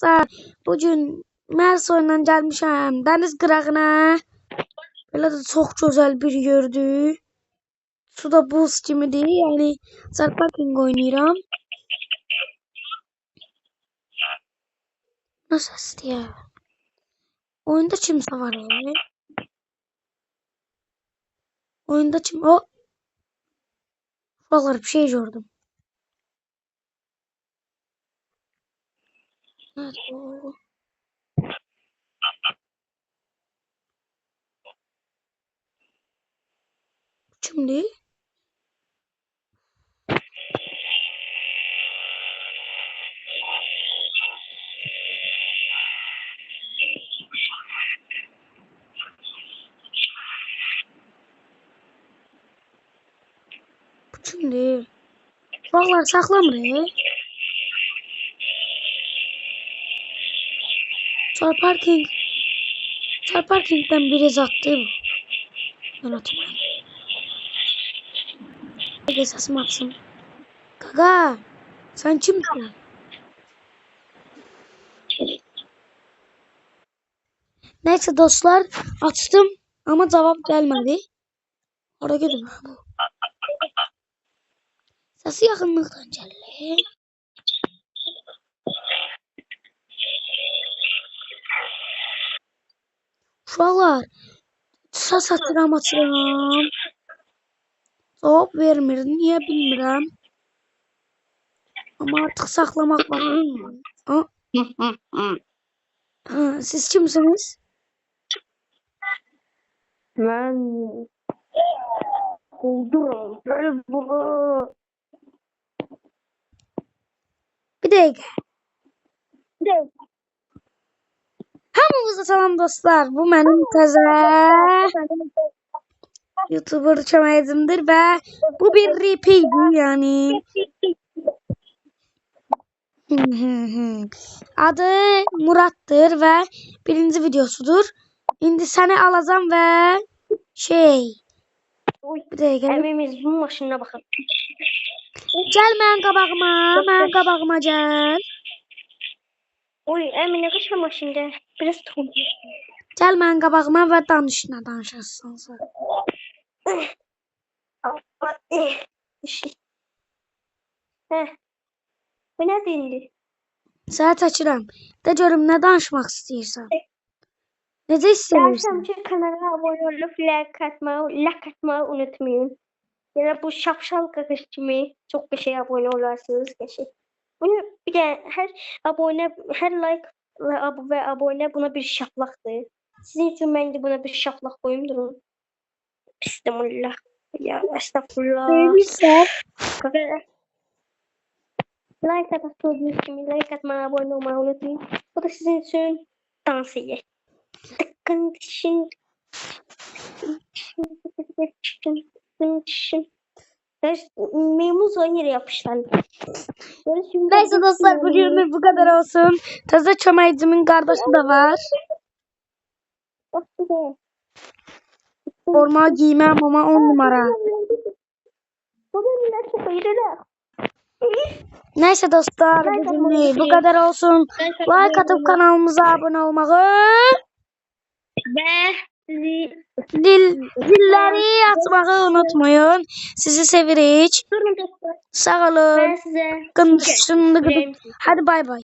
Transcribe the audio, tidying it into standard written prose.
dostlar, bugün Mersoyla gəlmişəm dəniz qırağına. Belə də çox gözəl bir yerdür. Su da buz kimidir, yəni zarparking oynayıram. Nasıl istəyir? Oyunda kimsə var ya. Oyunda kim? O. Buralar bir şey gördüm. Evet, o. Kimdi? Bu kimdi? Buralar saklamır ya. Zarparking'den biri zattı bu. Unutmayın. Esasım atsın. Gaga, sen kimsin? Neyse dostlar, açtım ama cevap gelmedi. Oraya gidin ha bu. Sesi yakınlıktan gelir. Uşaqlar, ses atıram. Cevap vermir, niye bilmirəm. Ama artık saklamak var. Siz kimsiniz? Ben oldurum. Gel buraya. Bir dakika. Hamınıza salam dostlar. Bu benim təzə YouTuber çöməyicimdir və bu bir repeatdir, yəni. Adı Murat'dır və birinci videosudur. İndi səni alacağım və bir dəqiqə. Evimiz bu maşınına baxın. Gəl mənim qabağıma gəl. Oy, Emine kaçma maşında. Biraz tom. Gəl mənim qabağıma və danışarsan. Bu nə deyildi? Sənə çəkirəm. De görüm nə danışmaq istəyirsən. Necə istəyirsən? Dersem ki kanala abone olup like atmayı unutmayın. Ya da bu şapşal kakış kimi çok bir şey abone olarsınız kesin. Bunu bir de her like ve abone buna bir şaplaktır. Sizin için ben de buna bir şaplak koyayım durun. Bismillah. Ya estağfurullah. Neyse. Like atmayı kimi like atmayı abone olmayı unutmayın. Bu da sizin için tavsiye. Tıkkın dişin. Memuz yere yapışlandı. Neyse dostlar, bugün bu kadar olsun. Taze çömeycimin kardeşi de var. Forma giymem ama 10 numara. Neyse dostlar, bugün bu kadar olsun. Like atıp kanalımıza abone olmayı ve zilleri açmayı unutmayın. Sizi sevirik. Sağ olun. Ben size Hadi bay bay.